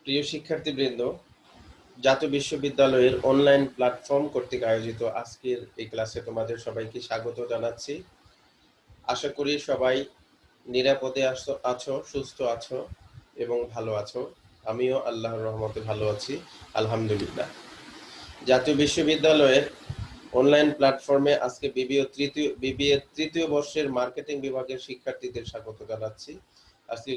প্রিয় শিক্ষার্থীবৃন্দ, জাতীয় বিশ্ববিদ্যালয়ের অনলাইন প্ল্যাটফর্ম কর্তৃক আয়োজিত আজকের এই ক্লাসে তোমাদের সবাইকে স্বাগত জানাচ্ছি। আশা করি সবাই নিরাপদে আছো, সুস্থ আছো এবং ভালো আছো। আমিও আল্লাহর রহমতে ভালো আছি, আলহামদুলিল্লাহ। জাতীয় বিশ্ববিদ্যালয়ের অনলাইন প্ল্যাটফর্মে আজকে বিবিএ তৃতীয় বর্ষের মার্কেটিং বিভাগের শিক্ষার্থীদের স্বাগত জানাচ্ছি। আজকে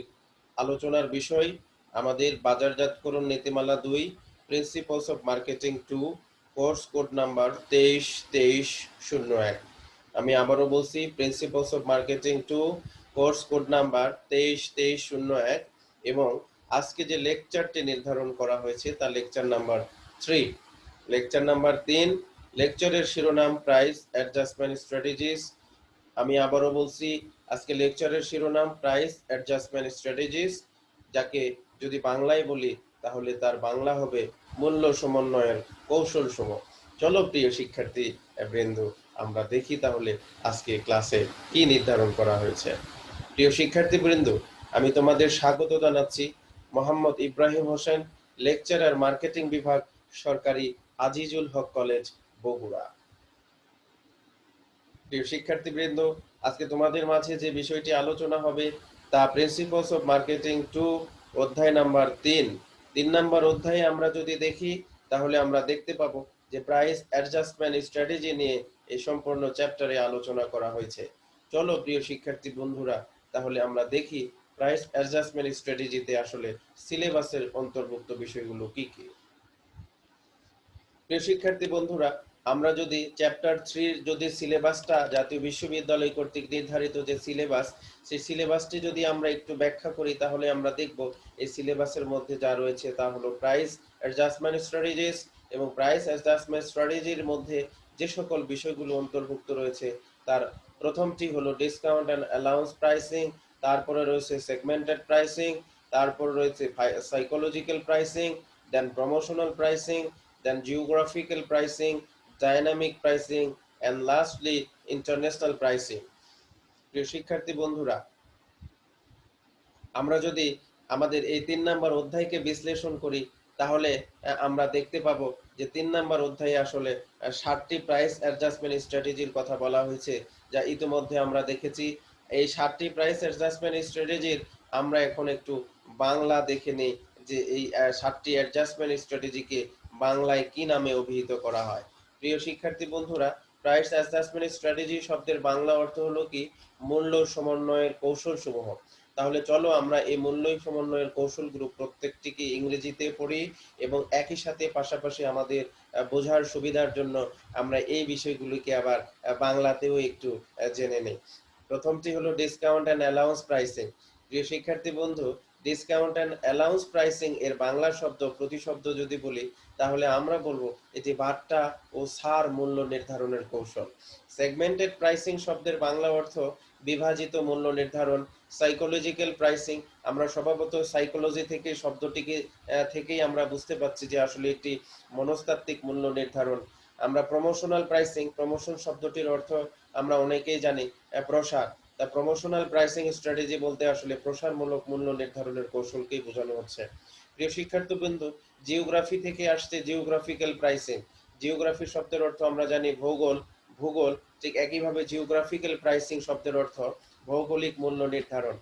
আলোচনার বিষয় আমাদের বাজারজাতকরণ নীতিমালা 2, principles of marketing 2, course code number 232301। আমি আবারও বলছি, principles of marketing 2, course code number 232301। এবং আজকে যে লেকচারটি নির্ধারণ করা হয়েছে তা লেকচার নাম্বার 3। লেকচার নাম্বার 3, লেকচারের শিরোনাম প্রাইস অ্যাডজাস্টমেন্ট স্ট্র্যাটেজিস। আমি আবারও বলছি, আজকে লেকচারের শিরোনাম প্রাইস অ্যাডজাস্টমেন্ট স্ট্র্যাটেজিস, যাকে যদি বাংলায় বলি তাহলে তার বাংলা হবে মূল্য সমন্বয়ের কৌশলসমূহ। চলো প্রিয় শিক্ষার্থী বৃন্দ, আমরা দেখি তাহলে আজকে ক্লাসে কি নির্ধারণ করা হয়েছে। প্রিয় শিক্ষার্থীবৃন্দ, আমি তোমাদের স্বাগত জানাচ্ছি মোহাম্মদ ইব্রাহিম হোসেন, লেকচারার মার্কেটিং বিভাগ, সরকারি আজিজুল হক কলেজ, বগুড়া। প্রিয় শিক্ষার্থীবৃন্দ, আজকে তোমাদের মাঝে যে বিষয়টি আলোচনা হবে তা প্রিন্সিপালস অফ মার্কেটিং 2, অধ্যায় নাম্বার 3। 3 নম্বর অধ্যায়ে আমরা যদি দেখি তাহলে আমরা দেখতে পাবো যে প্রাইস অ্যাডজাস্টমেন্ট স্ট্র্যাটেজি নিয়ে এই সম্পূর্ণ চ্যাপ্টারে আলোচনা করা হয়েছে। চলো প্রিয় শিক্ষার্থী বন্ধুরা, তাহলে আমরা দেখি প্রাইস অ্যাডজাস্টমেন্ট স্ট্র্যাটেজিতে আসলে সিলেবাসের অন্তর্ভুক্ত বিষয়গুলো কি কি। প্রিয় শিক্ষার্থী বন্ধুরা, আমরা যদি চ্যাপ্টার 3 যদি সিলেবাসটা জাতীয় বিশ্ববিদ্যালয় কর্তৃক নির্ধারিত যে সিলেবাস, সেই সিলেবাসটি যদি আমরা একটু ব্যাখ্যা করি তাহলে আমরা দেখব এই সিলেবাসের মধ্যে যা রয়েছে তা হলো প্রাইস অ্যাডজাস্টমেন্ট স্ট্র্যাটেজিস, এবং প্রাইস অ্যাডজাস্টমেন্ট স্ট্র্যাটেজির মধ্যে যে সকল বিষয়গুলো অন্তর্ভুক্ত রয়েছে তার প্রথমটি হলো ডিসকাউন্ট অ্যান্ড অ্যালাউন্স প্রাইসিং, তারপরে রয়েছে সেগমেন্টেড প্রাইসিং, তারপর রয়েছে psychological pricing, then promotional pricing, then geographical pricing, dynamic pricing, and lastly international pricing. প্রিয় শিক্ষার্থী বন্ধুরা, আমরা যদি আমাদের এই 3 নম্বর অধ্যায়কে বিশ্লেষণ করি তাহলে আমরা দেখতে পাবো যে 3 নম্বর অধ্যায়ে আসলে 7টি প্রাইস অ্যাডজাস্টমেন্ট স্ট্র্যাটেজির কথা বলা হয়েছে, যা ইতিমধ্যে আমরা দেখেছি। এই 7টি প্রাইস অ্যাডজাস্টমেন্ট স্ট্র্যাটেজির আমরা এখন একটু বাংলা দেখে নিই যে এই 7টি অ্যাডজাস্টমেন্ট স্ট্র্যাটেজিকে বাংলায় কি নামে অভিহিত করা হয়। প্রিয় শিক্ষার্থী বন্ধুরা, প্রাইস অ্যাডজাস্টমেন্ট স্ট্র্যাটেজি শব্দের বাংলা অর্থ হলো কি মূল্য সমন্বয়ের কৌশলসমূহ। তাহলে চলো আমরা এই মূল্য সমন্বয়ের কৌশলগুলো প্রত্যেকটিকে ইংরেজিতে পড়ি এবং একই সাথে পাশাপাশি আমাদের বোঝার সুবিধার জন্য আমরা এই বিষয়গুলিকে আবার বাংলাতেও একটু জেনে নেই। প্রথমটি হলো ডিসকাউন্ট অ্যান্ড অ্যালাউন্স প্রাইসিং। প্রিয় শিক্ষার্থী বন্ধু, ডিসকাউন্ট অ্যান্ড অ্যালাউন্স প্রাইসিং এর বাংলা শব্দ প্রতিশব্দ যদি বলি তাহলে আমরা বলবো এটি বাট্টা ও ছাড় মূল্য নির্ধারণের কৌশল। সেগমেন্টেড প্রাইসিং শব্দের বাংলা অর্থ বিভাজিত মূল্য নির্ধারণ। সাইকোলজিক্যাল প্রাইসিং, আমরা স্বভাবত সাইকোলজি থেকে শব্দটিকে থেকেই আমরা বুঝতে পারছি যে আসলে একটি মনস্তাত্ত্বিক মূল্য নির্ধারণ। আমরা প্রমোশনাল প্রাইসিং, প্রমোশন শব্দটির অর্থ আমরা অনেকেই জানি প্রসার। তা প্রমোশনাল প্রাইসিং স্ট্র্যাটেজি বলতে আসলে প্রসারমূলক মূল্য নির্ধারণের কৌশলকেই বোঝানো হচ্ছে। প্রিয় শিক্ষার্থীবৃন্দ, জিওগ্রাফি থেকে আসছে জিওগ্রাফিক্যাল প্রাইসিং। জিওগ্রাফি শব্দের অর্থ আমরা জানি ভূগোল, ভূগোল, ঠিক একইভাবে জিওগ্রাফিক্যাল প্রাইসিং শব্দের অর্থ ভৌগোলিক মূল্য নির্ধারণ।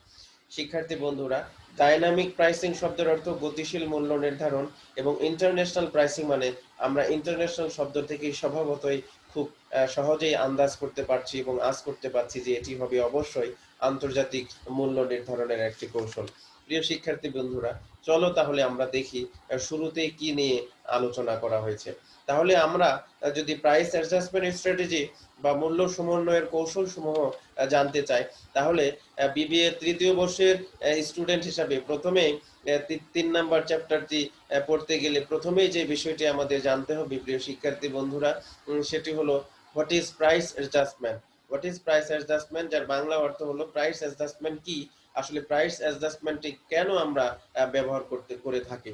শিক্ষার্থী বন্ধুরা, ডাইনামিক প্রাইসিং শব্দের অর্থ গতিশীল মূল্য নির্ধারণ, এবং ইন্টারন্যাশনাল প্রাইসিং মানে আমরা ইন্টারন্যাশনাল শব্দ থেকেই স্বভাবতই খুব সহজেই আন্দাজ করতে পারছি এবং আজ করতে পারছি যে এটি হবে অবশ্যই আন্তর্জাতিক মূল্য নির্ধারণের একটি কৌশল। প্রিয় শিক্ষার্থী বন্ধুরা, চলো তাহলে আমরা দেখি শুরুতেই কি নিয়ে আলোচনা করা হয়েছে। তাহলে আমরা যদি প্রাইস অ্যাডজাস্টমেন্ট স্ট্র্যাটেজি বা মূল্য সমন্বয়ের কৌশল সমূহ জানতে চাই তাহলে বিবিএ তৃতীয় বর্ষের স্টুডেন্ট হিসাবে প্রথমেই 3 নম্বর চ্যাপ্টারটি পড়তে গেলে প্রথমেই যে বিষয়টি আমাদের জানতে হবে প্রিয় শিক্ষার্থী বন্ধুরা, সেটি হলো what is price adjustment. What is price adjustment, যার বাংলা অর্থ হলো প্রাইস অ্যাডজাস্টমেন্ট কি, আসলে প্রাইস অ্যাডজাস্টমেন্টটি কেন আমরা ব্যবহার করে থাকি।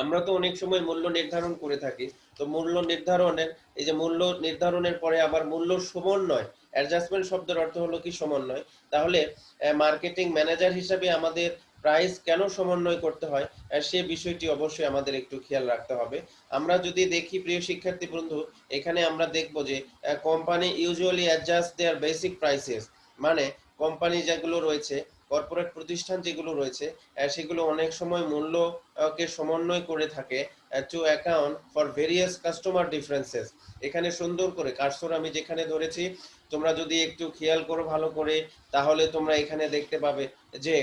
আমরা তো অনেক সময় মূল্য নির্ধারণ করে থাকি, তো মূল্য নির্ধারণের এই যে মূল্য নির্ধারণের পরে আবার মূল্য সমন্বয়, অ্যাডজাস্টমেন্ট শব্দের অর্থ হলো কি সমন্বয়। তাহলে মার্কেটিং ম্যানেজার হিসাবে আমাদের প্রাইস কেন সমন্বয় করতে হয় সে বিষয়টি অবশ্যই আমাদের একটু খেয়াল রাখতে হবে। আমরা যদি দেখি প্রিয় শিক্ষার্থী বন্ধু, এখানে আমরা দেখব যে কোম্পানি ইউজুয়ালি অ্যাডজাস্ট দেয়ার বেসিক প্রাইসেস, মানে কোম্পানি যেগুলো রয়েছে, কর্পোরেট প্রতিষ্ঠান যেগুলো রয়েছে, সেগুলো অনেক সময় মূল্য কে সমন্বয় করে থাকে two account for various customer differences. এখানে সুন্দর করে কার্সর আমি যেখানে ধরেছি, তোমরা যদি একটু খেয়াল করো ভালো করে, তাহলে তোমরা এখানে দেখতে পাবে যে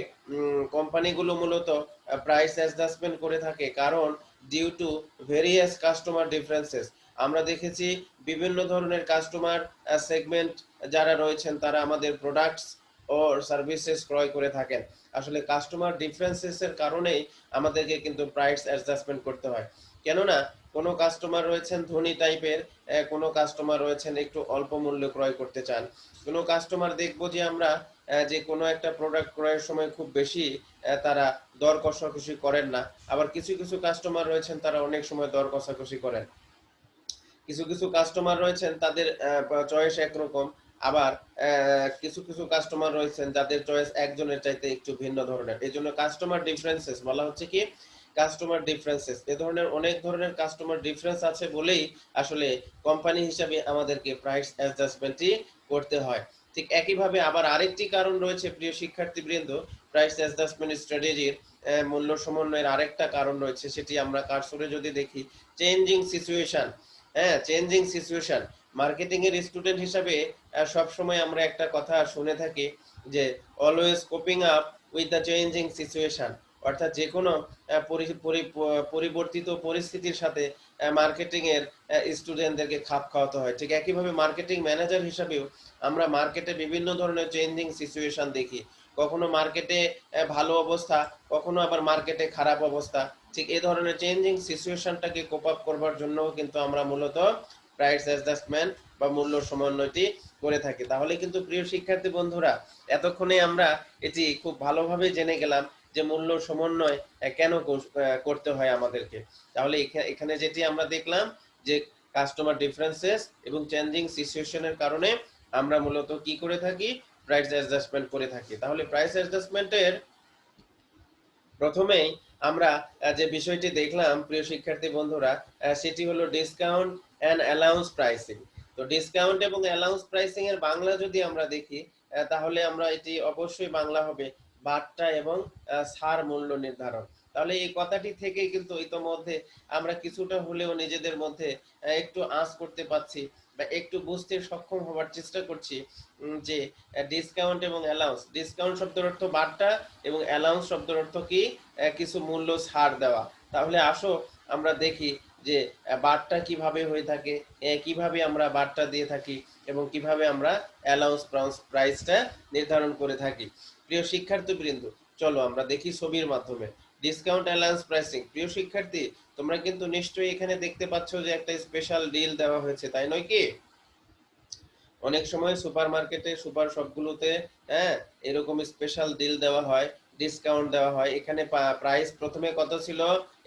কোম্পানিগুলো মূলত প্রাইস অ্যাডজাস্টমেন্ট করে থাকে, কারণ due to various customer differences. আমরা দেখেছি বিভিন্ন ধরনের কাস্টমার সেগমেন্ট যারা রয়েছেন তারা আমাদের প্রোডাক্টস ও সার্ভিসেস ক্রয় করে থাকেন। আসলে কাস্টমার ডিফারেন্সেসের কারণেই আমাদেরকে কিন্তু প্রাইস অ্যাডজাস্টমেন্ট করতে হয়। কেননা কোনো কাস্টমার রয়েছেন ধনী টাইপের, কোনো কাস্টমার রয়েছেন একটু অল্প মূল্যে ক্রয় করতে চান, কোনো কাস্টমার দেখবো যে আমরা যে কোনো একটা প্রোডাক্ট ক্রয়ের সময় খুব বেশি তারা দর কষাকষি করেন না। আবার কিছু কিছু কাস্টমার রয়েছেন তারা অনেক সময় দর কষাকষি করেন। কিছু কিছু কাস্টমার রয়েছেন তাদের চয়েস একরকম, আবার কিছু কিছু কাস্টমার রয়েছেন যাদের চয়েস একজনের চাইতে একটু ভিন্ন ধরনের। এই জন্য কাস্টমার ডিফারেন্সেস বলা হচ্ছে কি, কাস্টমার ডিফারেন্সেস, এ ধরনের অনেক ধরনের কাস্টমার ডিফারেন্স আছে বলেই আসলে কোম্পানি হিসাবে আমাদেরকে প্রাইস অ্যাডজাস্টমেন্টই করতে হয়। ঠিক একইভাবে আবার আরেকটি কারণ রয়েছে প্রিয় শিক্ষার্থীবৃন্দ, প্রাইস অ্যাডজাস্টমেন্ট স্ট্র্যাটেজির মূল্য সমন্বয়ের আরেকটা কারণ রয়েছে, সেটি আমরা কার্সরে যদি দেখি, চেঞ্জিং সিচুয়েশন। হ্যাঁ, চেঞ্জিং সিচুয়েশন। মার্কেটিং এর স্টুডেন্ট হিসাবে সব সময় আমরা একটা কথা শুনে থাকি যে always coping up with the changing situation, অর্থাৎ যে কোনো পরিবর্তিত পরিস্থিতির সাথে মার্কেটিং এর স্টুডেন্টদেরকে খাপ খাওয়াতে হয়। ঠিক একইভাবে মার্কেটিং ম্যানেজার হিসাবেও আমরা মার্কেটে বিভিন্ন ধরনের চেঞ্জিং সিচুয়েশন দেখি। কখনো মার্কেটে ভালো অবস্থা, কখনো আবার মার্কেটে খারাপ অবস্থা। ঠিক এই ধরনের চেঞ্জিং সিচুয়েশনটাকে কোপ আপ করবার জন্য কিন্তু আমরা মূলত প্রাইস অ্যাডজাস্টমেন্ট বা মূল্য সমন্বয়টি করে থাকি। তাহলে কিন্তু প্রিয় শিক্ষার্থী বন্ধুরা, এতক্ষণে আমরা এটি খুব ভালোভাবে জেনে গেলাম যে মূল্য সমন্বয় কেন করতে হয় আমাদেরকে। তাহলে এখানে যেটি আমরা দেখলাম যে কাস্টমার ডিফারেন্সেস এবং চেঞ্জিং সিচুয়েশনের কারণে আমরা মূলত কি করে থাকি, প্রাইস অ্যাডজাস্টমেন্ট করে থাকি। তাহলে প্রাইস অ্যাডজাস্টমেন্টের প্রথমেই আমরা যে বিষয়টি দেখলাম প্রিয় শিক্ষার্থী বন্ধুরা, সেটি হলো ডিসকাউন্ট অ্যান্ড অ্যালাউন্স প্রাইসিং। তো ডিসকাউন্ট এবং অ্যালাউন্স প্রাইসিং এর বাংলা যদি আমরা দেখি, তাহলে আমরা এটি অবশ্যই বাংলা হবে বাট্টা এবং ছাড় মূল্য নির্ধারণ। তাহলে এই কথাটি থেকে কিন্তু ইতোমধ্যে আমরা কিছুটা হলেও নিজেদের মধ্যে একটু আঁচ করতে পারছি বা একটু বুঝতে সক্ষম হওয়ার চেষ্টা করছি যে ডিসকাউন্ট এবং অ্যালাউন্স, ডিসকাউন্ট শব্দের অর্থ বাট্টা এবং অ্যালাউন্স শব্দের অর্থ কি, কিছু মূল্য ছাড় দেওয়া। তাহলে আসো আমরা দেখি যে বাট্টা কিভাবে হয়ে থাকে, কিভাবে আমরা বাট্টা দিয়ে থাকি এবং কিভাবে আমরা অ্যালাউন্স প্রাইসটা নির্ধারণ করে থাকি। প্রিয় শিক্ষার্থীবৃন্দ, চলো আমরা দেখি ছবির মাধ্যমে ডিসকাউন্ট অ্যালাউন্স প্রাইসিং। প্রিয় শিক্ষার্থী, তোমরা কিন্তু নিশ্চয়ই এখানে দেখতে পাচ্ছ যে একটা স্পেশাল ডিল দেওয়া হয়েছে, তাই নয় কি? অনেক সময় সুপার মার্কেটে, সুপার শপগুলোতে হ্যাঁ এরকম স্পেশাল ডিল দেওয়া হয়, ডিসকাউন্ট দেওয়া হয়। এখানে প্রাইস প্রথমে কত ছিল,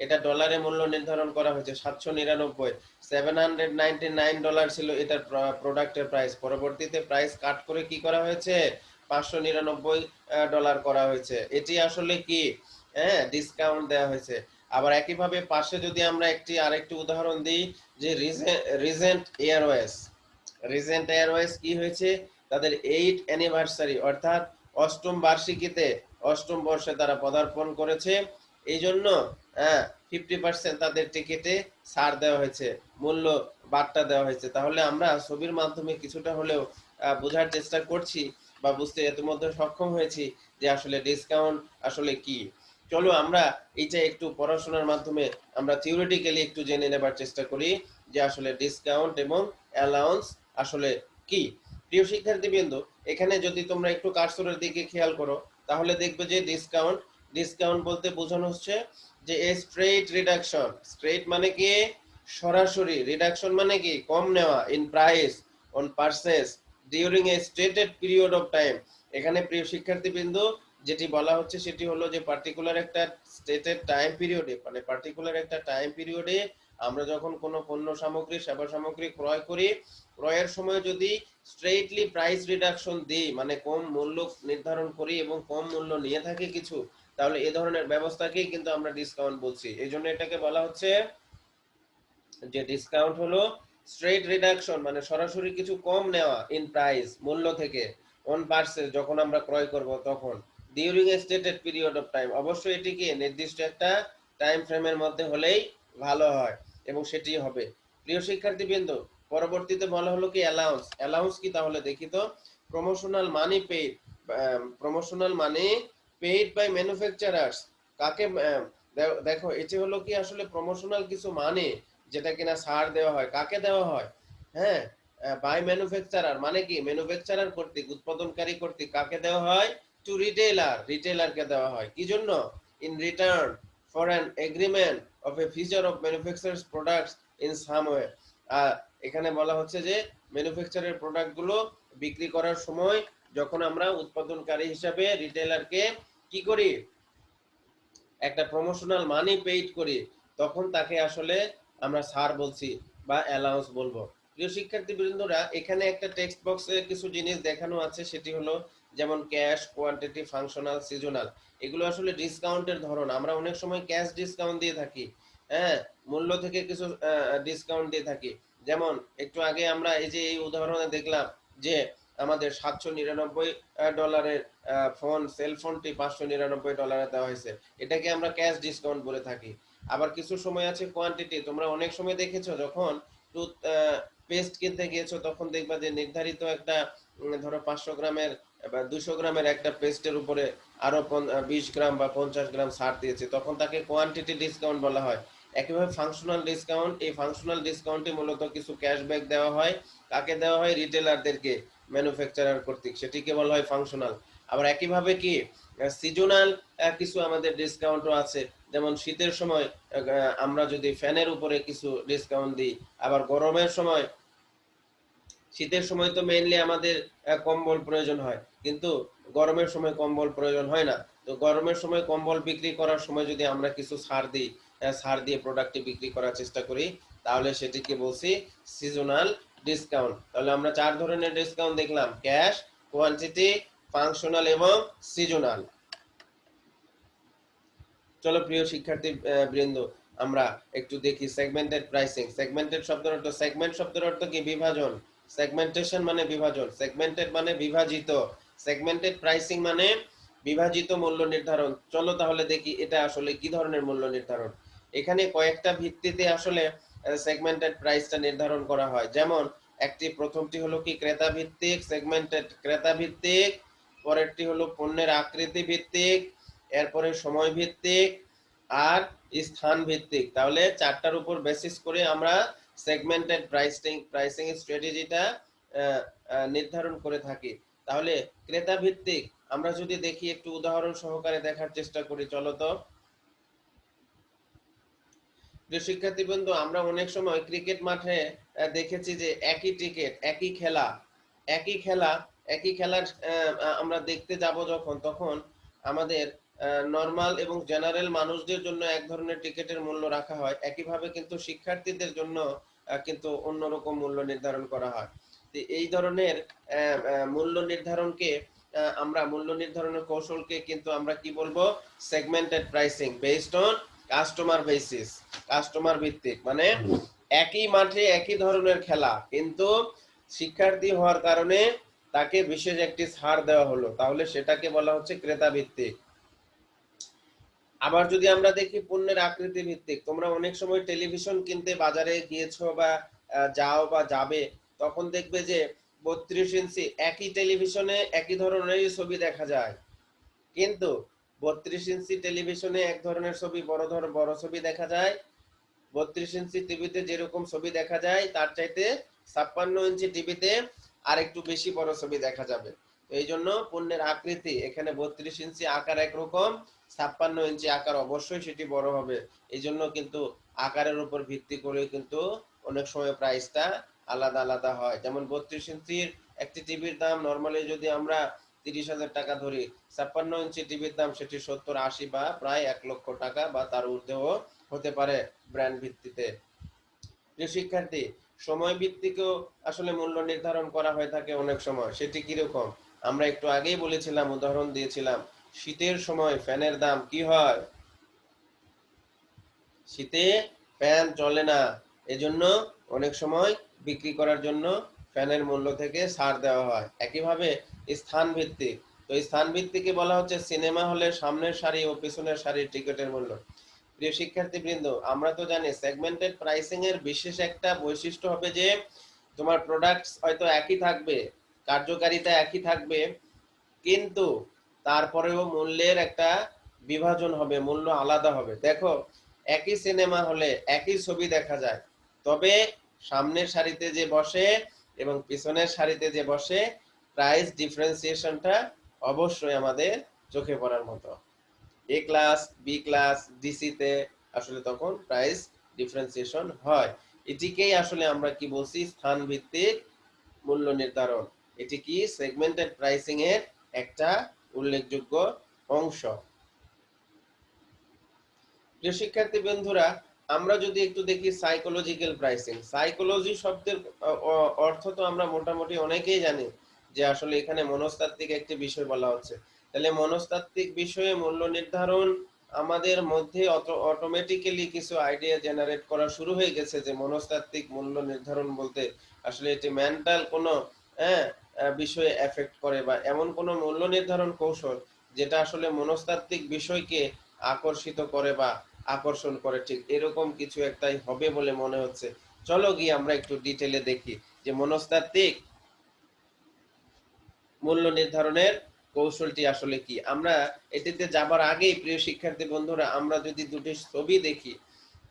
এটা ডলারে মূল্য নির্ধারণ করা হয়েছে 799, $799 ছিল এটার প্রোডাক্টের প্রাইস। পরবর্তীতে প্রাইস কাট করে কি করা হয়েছে, $599 করা হয়েছে। এটি আসলে কি, হ্যাঁ ডিসকাউন্ট দেওয়া হয়েছে। আবার একইভাবে পাশে যদি আমরা আরেকটি উদাহরণ দিই, যে রিজেন্ট এয়ারওয়েজ, রিজেন্ট এয়ারওয়েজ কি হয়েছে, তাদের 8 অ্যানিভার্সারি অর্থাৎ অষ্টম বার্ষিকীতে, অষ্টম বর্ষে তারা পদার্পণ করেছে। এই জন্য 50% তাদের টিকিটে ছাড় দেওয়া হয়েছে, মূল্য বাট্টা দেওয়া হয়েছে। তাহলে আমরা ছবির মাধ্যমে কিছুটা হলেও বোঝার চেষ্টা করছি বা বুঝতে ইতিমধ্যে সক্ষম হয়েছি যে আসলে ডিসকাউন্ট আসলে কি। চলো আমরা এইটা একটু পড়াশোনার মাধ্যমে আমরা থিওরিটিক্যালি একটু জেনে নেবার চেষ্টা করি যে আসলে ডিসকাউন্ট এবং অ্যালাউন্স আসলে কি। প্রিয় শিক্ষার্থীবৃন্দ, এখানে যদি তোমরা একটু কার্সরের দিকে খেয়াল করো, তাহলে দেখবে যে ডিসকাউন্ট, ডিসকাউন্ট বলতে বোঝানো হচ্ছে যে এ স্ট্রেট রিডাকশন। স্ট্রেট মানে কি, সরাসরি। রিডাকশন মানে কি, কম নেওয়া। In price on purchase during a stated period of time. এখানে প্রিয় শিক্ষার্থীবৃন্দ যেটি বলা হচ্ছে সেটি হলো যে পার্টিকুলার একটা স্টেটেড টাইম পিরিয়ডে, মানে পার্টিকুলার একটা টাইম পিরিয়ডে আমরা যখন কোনো পণ্য সামগ্রী সেবা সামগ্রী ক্রয় করি, ক্রয়ের সময় যদি স্ট্রেইটলি প্রাইস রিডাকশন দিই, মানে কম মূল্য নির্ধারণ করি এবং কম মূল্য নিয়ে থাকি কিছু, তাহলে এ ধরনের ব্যবস্থাকেই কিন্তু আমরা ডিসকাউন্ট বলছি। এই জন্য এটাকে বলা হচ্ছে যে ডিসকাউন্ট হলো স্ট্রেট রিডাকশন, মানে সরাসরি কিছু কম নেওয়া ইন প্রাইস, মূল্য থেকে, অন পার্সেল যখন আমরা ক্রয় করব তখন, during a stated period of time, অবশ্যই এটিকে নির্দিষ্ট একটা টাইম ফ্রেমের মধ্যে হলেই ভালো হয় এবং সেটি হবে। প্রিয় শিক্ষার্থীবৃন্দ, পরবর্তীতে বলা হলো কি অ্যালাউন্স। অ্যালাউন্স কি তাহলে দেখি তো। Promotional money paid, promotional money paid by manufacturers, কাকে দেখো এটি হলো কি আসলে প্রমোশনাল কিছু মানে যেটা কিনা ছাড় দেওয়া হয়, কাকে দেওয়া হয়, হ্যাঁ, বাই ম্যানুফ্যাকচারার মানে কি ম্যানুফ্যাকচারার কর্তৃক, উৎপাদনকারী কর্তৃক, কাকে দেওয়া হয়, টু রিটেইলার, রিটেইলারকে দেওয়া হয়। কি জন্য? In return for an agreement of A feature of manufacturers products in some way. এখানে বলা হচ্ছে যে ম্যানুফ্যাকচারের প্রোডাক্টগুলো বিক্রি করার সময় যখন আমরা উৎপাদনকারী হিসাবে রিটেইলারকে কি করি, একটা প্রমোশনাল মানি পেইড করি, তখন তাকে আসলে আমরা ছাড় বলছি বা অ্যালাউন্স বলবো। প্রিয় শিক্ষার্থীবৃন্দরা, এখানে একটা টেক্সট বক্সে কিছু জিনিস দেখানো আছে, সেটি হলো যেমন ক্যাশ, কোয়ান্টিটি, ফাংশনাল, সিজনাল। এগুলো আসলে ডিসকাউন্টের ধরন। আমরা অনেক সময় ক্যাশ ডিসকাউন্ট দিয়ে থাকি, হ্যাঁ, মূল্য থেকে কিছু ডিসকাউন্ট দিয়ে থাকি। যেমন একটু আগে আমরা এই যে এই উদাহরণে দেখলাম যে আমাদের $799 ফোন, সেল ফোনটি $599 দেওয়া হয়েছে, এটাকে আমরা ক্যাশ ডিসকাউন্ট বলে থাকি। আবার কিছু সময় আছে কোয়ান্টিটি। তোমরা অনেক সময় দেখেছো যখন টুথ পেস্ট কিনতে গিয়েছো তখন দেখবা যে নির্ধারিত একটা ধরো 500 গ্রামের বা 200 গ্রামের একটা পেস্টের উপরে আরো 20 গ্রাম বা 50 গ্রাম ছাড় দিয়েছে, তখন তাকে কোয়ান্টিটি ডিসকাউন্ট বলা হয়। একইভাবে ফাংশনাল ডিসকাউন্ট, এই ফাংশনাল ডিসকাউন্টে মূলত কিছু ক্যাশব্যাক দেওয়া হয়। কাকে দেওয়া হয়? রিটেলারদেরকে, ম্যানুফ্যাকচারার কর্তৃক, সেটিকে বলা হয় ফাংশনাল। আবার একইভাবে কি সিজনাল কিছু আমাদের ডিসকাউন্টও আছে। যেমন শীতের সময় আমরা যদি ফ্যানের উপরে কিছু ডিসকাউন্ট দিই, আবার গরমের সময়, শীতের সময় তো মেইনলি আমাদের কম্বল প্রয়োজন হয়, কিন্তু গরমের সময় কম্বল প্রয়োজন হয় না। তো গরমের সময় কম্বল বিক্রি করার সময় যদি আমরা কিছু ছাড় দিই, ছাড় দিয়ে প্রোডাক্টটি বিক্রি করার চেষ্টা করি, তাহলে সেটিকে বলছি সিজনাল ডিসকাউন্ট। তাহলে আমরা 4 ধরনের ডিসকাউন্ট দেখলাম: ক্যাশ, কোয়ান্টিটি, ফাংশনাল এবং সিজনাল। চলো প্রিয় শিক্ষার্থী বৃন্দ, আমরা একটু দেখি সেগমেন্টেড প্রাইসিং। সেগমেন্টেড শব্দের অর্থ, সেগমেন্ট শব্দের অর্থ কি? বিভাজন। সেগমেন্টেশন মানে বিভাজন, সেগমেন্টেড মানে বিভাজিত, সেগমেন্টেড প্রাইসিং মানে বিভাজিত মূল্য নির্ধারণ। চলো তাহলে দেখি এটা আসলে কি ধরনের মূল্য নির্ধারণ। এখানে কয়েকটা ভিত্তিতে আসলে সেগমেন্টেড প্রাইসটা নির্ধারণ করা হয়। যেমন প্রথমটি হলো কি ক্রেতা ভিত্তিক, সেগমেন্টেড ক্রেতা ভিত্তিক। পরেরটি হলো পণ্যের আকৃতি ভিত্তিক, এরপরে সময় ভিত্তিক, আর স্থান ভিত্তিক। তাহলে চারটার উপর বেসিস করে আমরা সেগমেন্টেড প্রাইসিং স্ট্র্যাটেজিটা নির্ধারণ করে থাকি। তাহলে ক্রেতা ভিত্তিক আমরা যদি দেখি, একটু উদাহরণ সহকারে দেখার চেষ্টা করি, চলো তো। প্রিয় শিক্ষার্থীবৃন্দ, আমরা অনেক সময় ক্রিকেট মাঠে দেখেছি যে একই টিকিট, একই খেলা, একই খেলা, একই খেলার আমরা দেখতে যাব যখন, তখন আমাদের নর্মাল এবং জেনারেল মানুষদের জন্য এক ধরনের টিকিটের মূল্য রাখা হয়, একইভাবে কিন্তু শিক্ষার্থীদের জন্য কিন্তু অন্যরকম মূল্য নির্ধারণ করা হয়। তো এই ধরনের মূল্য নির্ধারণকে আমরা মূল্য নির্ধারণের কৌশলকে কিন্তু আমরা কি বলবো? Segmented pricing based on customer basis, customer ভিত্তিক। মানে একই মাঠে একই ধরনের খেলা, কিন্তু শিক্ষার্থী হওয়ার কারণে তাকে বিশেষ একটি ছাড় দেওয়া হলো, তাহলে সেটাকে বলা হচ্ছে ক্রেতা ভিত্তিক। আবার যদি আমরা দেখি পণ্যের আকৃতি ভিত্তিক, তোমরা অনেক সময় টেলিভিশন কিনতে বাজারে গিয়েছো বা যাও বা যাবে, তখন দেখবে যে 32 ইঞ্চি একই টেলিভিশনে একই ধরনেরই ছবি দেখা যায়, কিন্তু 32 ইঞ্চি টেলিভিশনে এক ধরনের ছবি, বড় ছবি দেখা যায়। 32 ইঞ্চি টিভিতে যেরকম ছবি দেখা যায় তার চাইতে 56 ইঞ্চি টিভিতে আর একটু বেশি বড় ছবি দেখা যাবে। তো এই জন্য পণ্যের আকৃতি, এখানে 32 ইঞ্চি আকার একরকম, 56 ইঞ্চি আকার অবশ্যই সেটি বড় হবে। এই জন্য কিন্তু আকারের উপর ভিত্তি করে কিন্তু অনেক সময় প্রাইসটা আলাদা আলাদা হয়। যেমন 32 ইঞ্চির একটি টিভির দাম নর্মালি যদি আমরা 30,000 টাকা ধরি, 56 ইঞ্চি টিভির দাম সেটি 70, 80 বা প্রায় 1 লক্ষ টাকা বা তার ঊর্ধ্বেও হতে পারে ব্র্যান্ড ভিত্তিতে। প্রিয় শিক্ষার্থী, সময় ভিত্তিকও আসলে মূল্য নির্ধারণ করা হয়ে থাকে অনেক সময়। সেটি কিরকম? আমরা একটু আগেই বলেছিলাম, উদাহরণ দিয়েছিলাম, শীতের সময় ফ্যানের দাম কি হয়? শীতে ফ্যান চলে না, এজন্য অনেক সময় বিক্রি করার জন্য ফ্যানের মূল্য থেকে ছাড় দেওয়া হয়। একইভাবে স্থান ভিত্তিক, তো স্থান ভিত্তিকে বলা হচ্ছে সিনেমা হলের সামনের সারি ও পিছনের সারির টিকিটের মূল্য। প্রিয় শিক্ষার্থীবৃন্দ, আমরা তো জানি সেগমেন্টেড প্রাইসিং এর বিশেষ একটা বৈশিষ্ট্য হবে যে তোমার প্রোডাক্টস হয়তো একই থাকবে, কার্যকারিতা একই থাকবে, কিন্তু তারপরেও মূল্যের একটা বিভাজন হবে, মূল্য আলাদা হবে। দেখো, একই সিনেমা হলে একই ছবি দেখা যায়, তবে সামনের সারিতে যে বসে এবং পিছনের সারিতে যে বসে, প্রাইস ডিফারেন্সিয়েশনটা অবশ্যই আমাদের চোখে পড়ার মতো। এ ক্লাস, বি ক্লাস, ডিসিতে আসলে তখন প্রাইস ডিফারেন্সিয়েশন হয়। এটিকেই আসলে আমরা কি বলছি? স্থান ভিত্তিক মূল্য নির্ধারণ। এটি কি সেগমেন্টেড প্রাইসিং এর একটা উল্লেখযোগ্য অংশ। প্রিয় শিক্ষার্থী বন্ধুরা, আমরা যদি একটু দেখি সাইকোলজিক্যাল প্রাইসিং। সাইকোলজি শব্দের অর্থ তো আমরা মোটামুটি অনেকেই জানি, যে আসলে এখানে মনস্তাত্ত্বিক একটি বিষয় বলা হচ্ছে। তাহলে মনস্তাত্ত্বিক বিষয়ে মূল্য নির্ধারণ আমাদের মধ্যে অটোমেটিক্যালি কিছু আইডিয়া জেনারেট করা শুরু হয়ে গেছে, যে মনস্তাত্ত্বিক মূল্য নির্ধারণ বলতে আসলে এটি মেন্টাল কোনো হ্যাঁ বিষয়ে এফেক্ট করে, বা এমন কোনো মূল্য নির্ধারণ কৌশল যেটা আসলে মনস্তাত্ত্বিক বিষয়কে আকর্ষিত করে বা আকর্ষণ করে, ঠিক এরকম কিছু একটাই হবে বলে মনে হচ্ছে। চলো গিয়ে আমরা একটু ডিটেলে দেখি যে মনস্তাত্ত্বিক মূল্য নির্ধারণের কৌশলটি আসলে কি। আমরা এটিতে যাবার আগেই প্রিয় শিক্ষার্থী বন্ধুরা, আমরা যদি দুটি ছবি দেখি,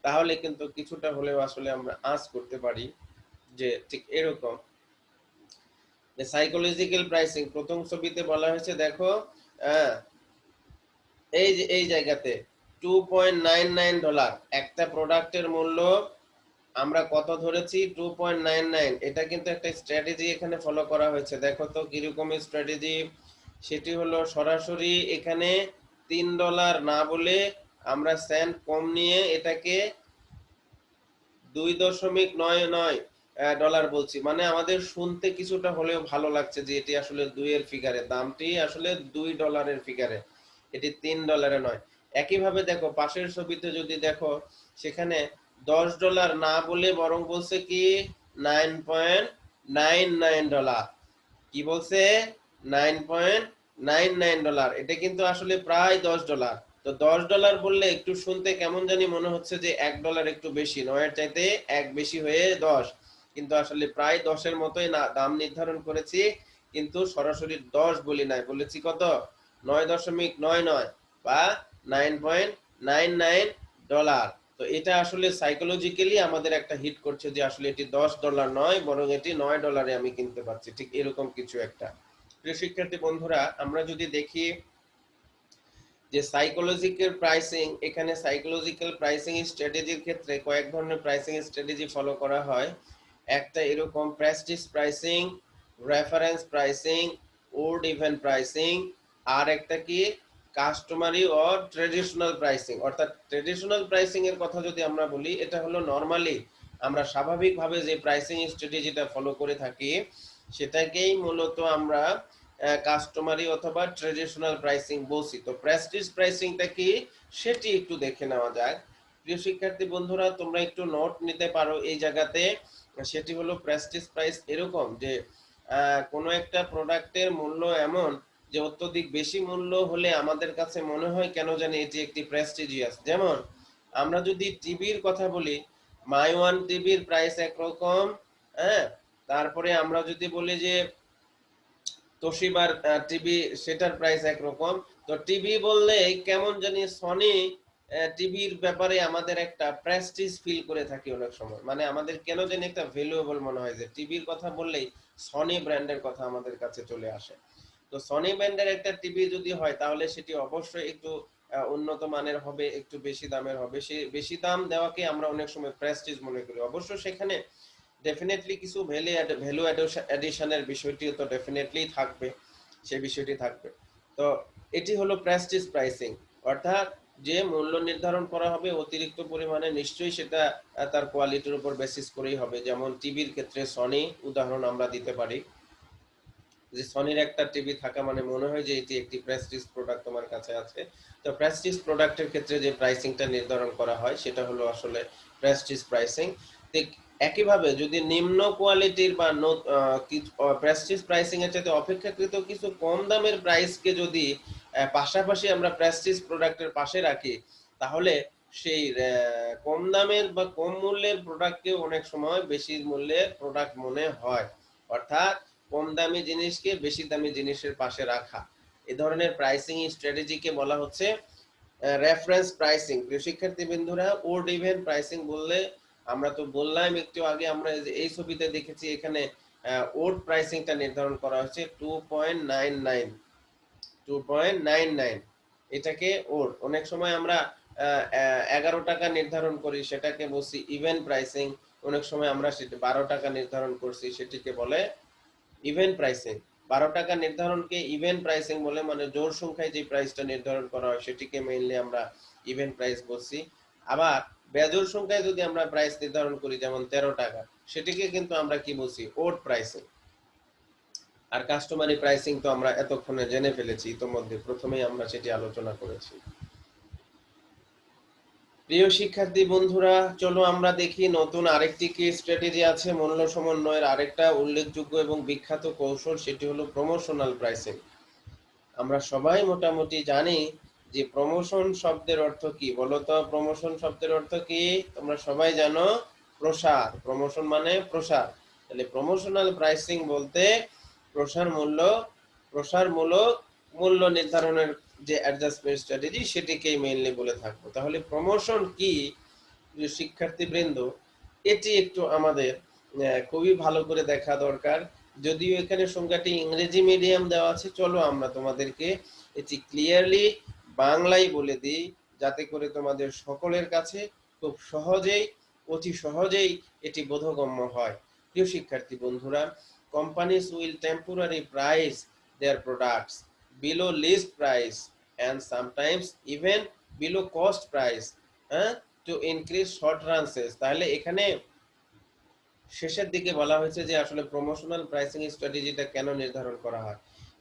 তাহলে কিন্তু কিছুটা হলেও আসলে আমরা আঁচ করতে পারি যে ঠিক এরকম। যে সাইকোলজিক্যাল প্রাইসিং প্রথম ছবিতে বলা হয়েছে, দেখো, হ্যাঁ, এই যে এই জায়গাতে $2.99 একটা প্রোডাক্টের মূল্য আমরা কত ধরেছি? 2.99। এটা কিন্তু একটা স্ট্র্যাটেজি এখানে ফলো করা হয়েছে। দেখো তো কিরকম স্ট্র্যাটেজি। সেটি হলো সরাসরি এখানে $3 না বলে আমরা সেন্ট কম নিয়ে এটাকে 2.99 বলছি। মানে আমাদের শুনতে কিছুটা হলেও ভালো লাগছে যে এটি আসলে 2 এর ফিগারে, দামটি আসলে $2 ফিগারে, এটি $3 নয়। একইভাবে দেখো পাশের ছবিতে যদি দেখো, সেখানে $10 না বলে বরং বলছে কি $9.99। কি বলছে? $9.99। এটা কিন্তু আসলে প্রায় $10। তো $10 বললে একটু শুনতে কেমন জানি মনে হচ্ছে যে $1 একটু বেশি, 9-এর চাইতে 1 বেশি হয়ে 10, কিন্তু আসলে প্রায় 10-এর মতোই না দাম নির্ধারণ করেছি, কিন্তু সরাসরি 10 বলি নাই, বলেছি কত? 9.99 বা $9.99। তো এটা আসলে সাইকোলজিক্যালি আমাদের একটা হিট করছে যে আসলে এটি $10 নয়, বরং এটি $9 আমি কিনতে পারছি, ঠিক এরকম কিছু একটা। প্রিয় শিক্ষার্থী বন্ধুরা, আমরা যদি দেখি যে সাইকোলজিক্যাল প্রাইসিং, এখানে সাইকোলজিক্যাল প্রাইসিং স্ট্র্যাটেজির ক্ষেত্রে কয়েক ধরনের প্রাইসিং স্ট্র্যাটেজি ফলো করা হয়। একটা এরকম prestige pricing, reference pricing, odd even pricing, আর একটা কি কাস্টমারি ও ট্রেডিশনাল প্রাইসিং। অর্থাৎ ট্রেডিশনাল প্রাইসিং এর কথা যদি আমরা বলি, এটা হলো নরমালি আমরা স্বাভাবিকভাবে যে প্রাইসিং স্ট্র্যাটেজিটা ফলো করে থাকি, সেটাকেই মূলত আমরা কাস্টমারি অথবা ট্রেডিশনাল প্রাইসিং বলছি। তো প্রেস্টিজ প্রাইসিংটা কি, সেটি একটু দেখে নেওয়া যাক। প্রিয় শিক্ষার্থী বন্ধুরা, তোমরা একটু নোট নিতে পারো এই জায়গাতে। সেটি হলো প্রেস্টিজ প্রাইস এরকম যে কোনো একটা প্রোডাক্টের মূল্য এমন যে অত্যধিক বেশি মূল্য হলে আমাদের কাছে মনে হয় কেন জানি এটি একটি প্রেস্টিজিয়াস। যেমন আমরা যদি টিভির কথা বলি, মাই ওয়ান টিভির প্রাইস একরকম, হ্যাঁ, তারপরে আমরা যদি বলি যে তোশিবার টিভি, সেটার প্রাইস একরকম। তো টিভি বললে কেমন জানি সনি টিভির ব্যাপারে আমাদের একটা প্রেস্টিজ ফিল করে থাকি অনেক সময়, মানে আমাদের কেন জানি একটা ভ্যালুয়েবল মনে হয়, যে টিভির কথা বললেই সনি ব্র্যান্ডের কথা আমাদের কাছে চলে আসে। তো সনি ব্র্যান্ডের একটা টিভি যদি হয়, তাহলে সেটি অবশ্যই একটু উন্নত মানের হবে, একটু বেশি দামের হবে। সে বেশি দাম দেওয়াকে আমরা অনেক সময় প্রেস্টিজ মনে করি। অবশ্য সেখানে ডেফিনেটলি কিছু ভ্যালু অ্যাডিশনের বিষয়টিও তো ডেফিনেটলি থাকবে, সেই বিষয়টি থাকবে। তো এটি হলো প্রেস্টিজ প্রাইসিং। অর্থাৎ যে মূল্য নির্ধারণ করা হবে অতিরিক্ত পরিমাণে, নিশ্চয়ই সেটা তার কোয়ালিটির উপর বেসিস করেই হবে। যেমন টিভির ক্ষেত্রে সনি উদাহরণ আমরা দিতে পারি, যে সনির একটা টিভি থাকা মানে মনে হয় যে এটি একটি প্রেস্টিজ প্রোডাক্ট তোমার কাছে আছে। তো প্রেস্টিজ প্রোডাক্টের ক্ষেত্রে যে প্রাইসিংটা নির্ধারণ করা হয় সেটা হলো আসলে প্রেস্টিজ প্রাইসিং। ঠিক একইভাবে যদি নিম্ন কোয়ালিটির বা প্রেস্টিজ প্রাইসিং এর চাইতে অপেক্ষাকৃত কিছু কম দামের প্রাইসকে যদি পাশাপাশি আমরা প্রেস্টিজ প্রোডাক্টের পাশে রাখি, তাহলে সেই কম দামের বা কম মূল্যের প্রোডাক্টকে অনেক সময় বেশি মূল্যের প্রোডাক্ট মনে হয়। অর্থাৎ কম দামি জিনিসকে বেশি দামি জিনিসের পাশে রাখা, এ ধরনের প্রাইসিং স্ট্র্যাটেজিকে বলা হচ্ছে রেফারেন্স প্রাইসিং। প্রিয় শিক্ষার্থী বিন্দুরা, ওড ইভেন প্রাইসিং বললে আমরা তো বললাম একটু আগে, আমরা এই ছবিতে দেখেছি এখানে ওড প্রাইসিংটা নির্ধারণ করা হচ্ছে 2.99, 2.99, এটাকে ওড। অনেক সময় আমরা 11 টাকা নির্ধারণ করি, সেটাকে বলছি ইভেন প্রাইসিং। অনেক সময় আমরা সেটা 12 টাকা নির্ধারণ করছি, সেটিকে বলে ইভেন প্রাইসিং। 12 টাকা নির্ধারণকে ইভেন প্রাইসিং বলে, মানে জোড় সংখ্যায় যে প্রাইসটা নির্ধারণ করা হয় সেটিকে মেইনলি আমরা ইভেন প্রাইস বলছি। আবার বেজোড় সংখ্যায় যদি আমরা প্রাইস নির্ধারণ করি, যেমন 13 টাকা, সেটিকে কিন্তু আমরা কি বলছি, ওড প্রাইসিং। আর কাস্টমারি প্রাইসিং তো আমরা এতক্ষণে জেনে ফেলেছি ইতোমধ্যে, প্রথমেই আমরা সেটি আলোচনা করেছি। প্রিয় শিক্ষার্থী বন্ধুরা, চলো আমরা দেখি নতুন আরেকটি কি স্ট্র্যাটেজি আছে মূল্য সমন্বয়ের আরেকটা উল্লেখযোগ্য এবং বিখ্যাত কৌশল, সেটি হলো প্রমোশনাল প্রাইসিং। আমরা সবাই মোটামুটি জানি যে প্রমোশন শব্দের অর্থ কি, বলো তো প্রমোশন শব্দের অর্থ কি? তোমরা সবাই জানো, প্রসার। প্রমোশন মানে প্রসার। তাহলে প্রমোশনাল প্রাইসিং বলতে প্রসারমূলক মূল্য নির্ধারণের যে অ্যাডজাস্টমেন্ট স্ট্র্যাটেজি সেটিকেই মেইনলি বলে থাকবো। তাহলে প্রমোশন কি শিক্ষার্থীবৃন্দ, এটি একটু আমাদের খুবই ভালো করে দেখা দরকার। যদিও এখানে সংজ্ঞাটি ইংরেজি মিডিয়াম দেওয়া আছে, চলো আমরা তোমাদেরকে এটি ক্লিয়ারলি বাংলায় বলে দিই, যাতে করে তোমাদের সকলের কাছে খুব সহজেই, অতি সহজেই এটি বোধগম্য হয়। প্রিয় শিক্ষার্থী বন্ধুরা, companies will temporary price their products below list price and sometimes even below cost price, হ্যাঁ, to increase short run sales. তাহলে এখানে শেষের দিকে বলা হয়েছে যে আসলে প্রমোশনাল প্রাইসিং স্ট্র্যাটেজিটা কেন নির্ধারণ করা হয়।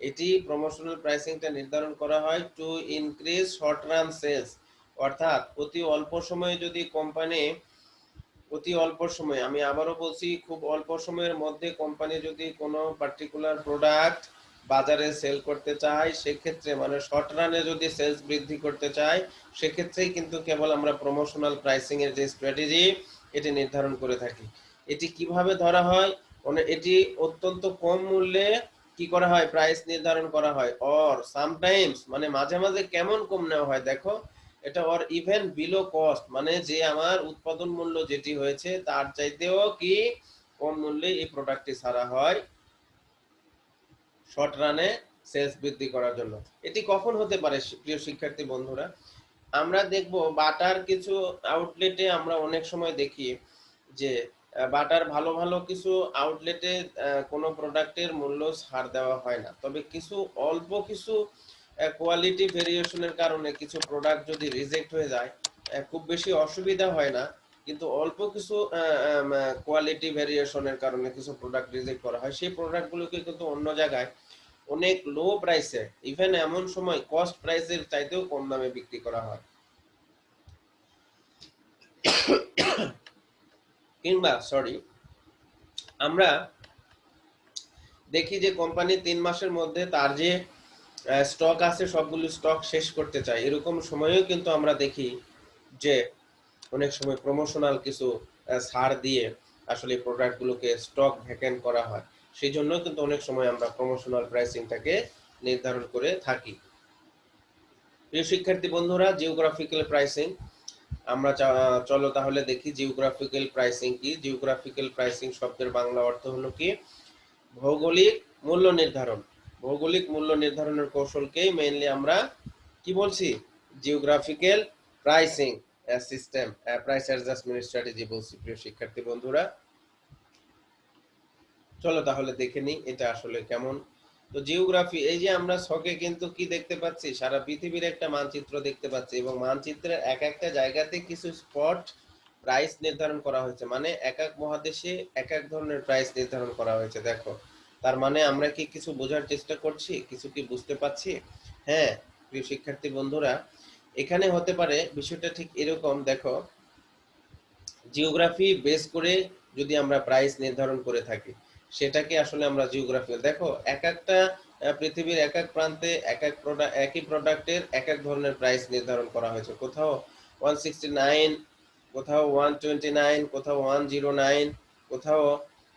এটি প্রমোশনাল প্রাইসিংটা নির্ধারণ করা হয় to increase short run sales. অর্থাৎ অতি অল্প সময়ে যদি কোম্পানি, অতি অল্প সময়ে, আমি আবারও বলছি, খুব অল্প সময়ের মধ্যে কোম্পানি যদি কোনো পার্টিকুলার প্রোডাক্ট বাজারে সেল করতে চায়, সেক্ষেত্রে মানে শর্ট রানে যদি সেলস বৃদ্ধি করতে চায়, সেক্ষেত্রেই কিন্তু কেবল আমরা প্রমোশনাল প্রাইসিং এর যে স্ট্র্যাটেজি এটি নির্ধারণ করে থাকি। এটি কিভাবে ধরা হয়? এটি অত্যন্ত কম মূল্যে কি করা হয়, প্রাইস নির্ধারণ করা হয়। অর সামটাইমস মানে মাঝে মাঝে কেমন কম নেওয়া হয় দেখো, এটা অর ইভেন বিলো কস্ট, মানে যে আমার উৎপাদন মূল্য যেটি হয়েছে তার চাইতেও কি কম মূল্যে এই প্রোডাক্টটি ছাড়া হয় শর্ট রানে সেলস বৃদ্ধি করার জন্য। এটি কখন হতে পারে প্রিয় শিক্ষার্থী বন্ধুরা? আমরা দেখব বাটার কিছু আউটলেটে আমরা অনেক সময় দেখি যে বাটার ভালো ভালো কিছু আউটলেটে কোনো প্রোডাক্টের মূল্য ছাড় দেওয়া হয় না, তবে কিছু অল্প কিছু কোয়ালিটি ভেরিয়েশনের কারণে কিছু প্রোডাক্ট যদি রিজেক্ট হয়ে যায়, খুব বেশি অসুবিধা হয় না, কিন্তু অল্প কিছু কোয়ালিটি ভেরিয়েশনের কারণে কিছু প্রোডাক্ট রিজেক্ট করা হয়, সেই প্রোডাক্টগুলোকে কিন্তু অন্য জায়গায় অনেক লো প্রাইসে, ইভেন এমন সময় কস্ট প্রাইসের চাইতেও কম দামে বিক্রি করা হয়। কিংবা আমরা দেখি যে কোম্পানি 3 মাসের মধ্যে তার যে স্টক আছে সবগুলো স্টক শেষ করতে চায়, এরকম সময়েও কিন্তু আমরা দেখি যে অনেক সময় প্রমোশনাল কিছু ছাড় দিয়ে আসলে প্রোডাক্টগুলোকে স্টক ভ্যাকেন্ট করা হয়। সেই জন্য কিন্তু অনেক সময় আমরা প্রমোশনাল প্রাইসিংটাকে নির্ধারণ করে থাকি। প্রিয় শিক্ষার্থী বন্ধুরা, জিওগ্রাফিক্যাল প্রাইসিং আমরা চলো তাহলে দেখি জিওগ্রাফিক্যাল প্রাইসিং কি। জিওগ্রাফিক্যাল প্রাইসিং শব্দের বাংলা অর্থ হলো কি, ভৌগোলিক মূল্য নির্ধারণ। ভৌগোলিক মূল্য নির্ধারণের কৌশলকেই মেইনলি আমরা কি বলছি, geographical pricing system, price adjustment strategy বলছি। প্রিয় শিক্ষার্থী বন্ধুরা, চলো তাহলে দেখে নিই এটা আসলে কেমন। তো জিওগ্রাফি, এই যে আমরা ছকে কিন্তু কি দেখতে পাচ্ছি, সারা পৃথিবীর একটা মানচিত্র দেখতে পাচ্ছি এবং মানচিত্রের এক একটা জায়গাতে কিছু স্পট প্রাইস নির্ধারণ করা হয়েছে, মানে এক এক মহাদেশে এক এক ধরনের প্রাইস নির্ধারণ করা হয়েছে। দেখো, তার মানে আমরা কি কিছু বোঝার চেষ্টা করছি, কিছু কি বুঝতে পারছি? হ্যাঁ প্রিয় শিক্ষার্থী বন্ধুরা, এখানে হতে পারে বিষয়টা ঠিক এরকম। দেখো, জিওগ্রাফি বেস করে যদি আমরা প্রাইস নির্ধারণ করে থাকি, সেটাকে আসলে আমরা জিওগ্রাফি। দেখো, এক একটা পৃথিবীর এক এক প্রান্তে এক এক প্রোডাক্ট, একই প্রোডাক্টের এক এক ধরনের প্রাইস নির্ধারণ করা হয়েছে। কোথাও 169, কোথাও 129, কোথাও 109, কোথাও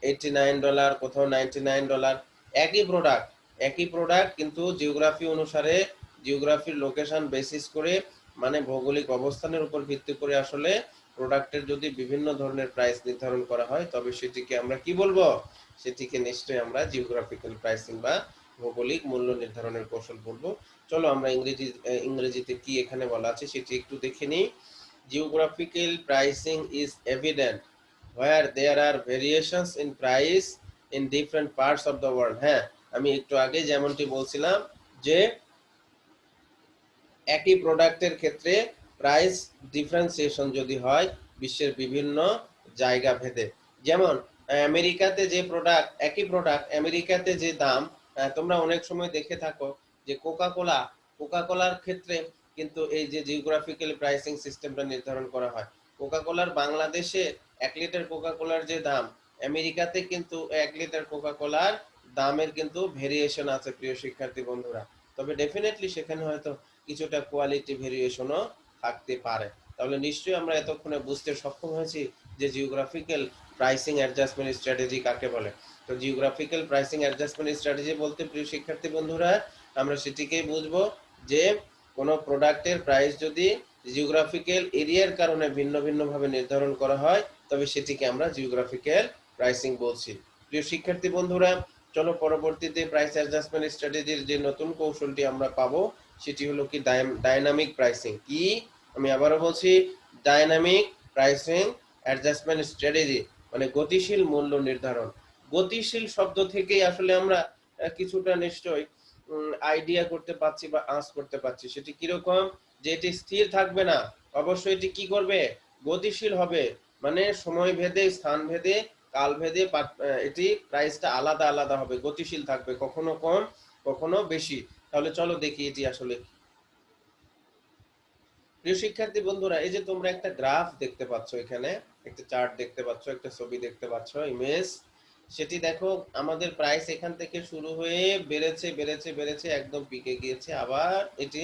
$89, কোথাও $99। একই প্রোডাক্ট, একই প্রোডাক্ট, কিন্তু জিওগ্রাফি অনুসারে, জিওগ্রাফির লোকেশন বেসিস করে, মানে ভৌগোলিক অবস্থানের উপর ভিত্তি করে আসলে প্রোডাক্টের যদি বিভিন্ন ধরনের প্রাইস নির্ধারণ করা হয়, তবে সেটিকে আমরা কি বলবো? সেটিকে নিশ্চয়ই আমরা জিওগ্রাফিক্যাল প্রাইসিং বা ভৌগোলিক মূল্য নির্ধারণের কৌশল বলবো। চলো আমরা ইংরেজিতে কি এখানে বলা আছে সেটি একটু দেখে নিই। Geographical pricing is evident where there are variations in price in different parts of the world। হ্যাঁ, আমি একটু আগে যেমনটি বলছিলাম যে একই প্রোডাক্টের ক্ষেত্রে প্রাইস ডিফারেন্সিয়েশন যদি হয় বিশ্বের বিভিন্ন জায়গা ভেদে। যেমন আমেরিকাতে যে প্রোডাক্ট, একই প্রোডাক্ট আমেরিকাতে যে দাম, তোমরা অনেক সময় দেখে থাকো যে কোকা কোলার ক্ষেত্রে কিন্তু এই যে জিওগ্রাফিক্যাল প্রাইসিং সিস্টেমটা নির্ধারণ করা হয়। কোকা কোলার বাংলাদেশে 1 লিটার কোকা কোলার যে দাম, আমেরিকাতে কিন্তু 1 লিটার কোকা কোলার দামের কিন্তু ভেরিয়েশন আছে প্রিয় শিক্ষার্থী বন্ধুরা। তবে ডেফিনেটলি সেখানে হয়তো কিছুটা কোয়ালিটি ভেরিয়েশনও থাকতে পারে। তাহলে নিশ্চয়ই আমরা এতক্ষণে বুঝতে সক্ষম হয়েছি যে জিওগ্রাফিক্যাল প্রাইসিং অ্যাডজাস্টমেন্ট স্ট্র্যাটেজি কাকে বলে। তো জিওগ্রাফিক্যাল প্রাইসিং অ্যাডজাস্টমেন্ট স্ট্র্যাটেজি বলতে প্রিয় শিক্ষার্থী বন্ধুরা, আমরা সেটিকেই বুঝবো যে কোনো প্রোডাক্টের প্রাইস যদি জিওগ্রাফিক্যাল এরিয়ার কারণে ভিন্ন ভিন্ন ভাবে নির্ধারণ করা হয়, তবে সেটিকে আমরা জিওগ্রাফিক্যাল প্রাইসিং বলছি। প্রিয় শিক্ষার্থী বন্ধুরা, চলো পরবর্তীতে প্রাইস অ্যাডজাস্টমেন্ট স্ট্র্যাটেজির যে নতুন কৌশলটি আমরা পাবো সেটি হলো কি ডাইনামিক প্রাইসিং। কি, আমি আবারও বলছি, ডাইনামিক প্রাইসিং অ্যাডজাস্টমেন্ট স্ট্র্যাটেজি, মানে গতিশীল মূল্য নির্ধারণ। গতিশীল শব্দ থেকেই আসলে আমরা কিছুটা নিশ্চয় আইডিয়া করতে পারছি বা আঁচ করতে পারছি। সেটি কিরকম? যে এটি স্থির থাকবে না, অবশ্যই এটি কি করবে? গতিশীল হবে, মানে সময় ভেদে, স্থান ভেদে, কাল ভেদে এটি প্রাইসটা আলাদা আলাদা হবে, গতিশীল থাকবে, কখনো কম কখনো বেশি। তাহলে চলো দেখি এটি আসলে। প্রিয় শিক্ষার্থী বন্ধুরা, এই যে তোমরা একটা গ্রাফ দেখতে পাচ্ছ, এখানে একটা চার্ট দেখতে পাচ্ছ, একটা ছবি দেখতে পাচ্ছ, ইমেজ। সেটি দেখো, আমাদের প্রাইস এখান থেকে শুরু হয়ে বেড়েছে বেড়েছে বেড়েছে, একদম পিকে গিয়েছে, আবার এটি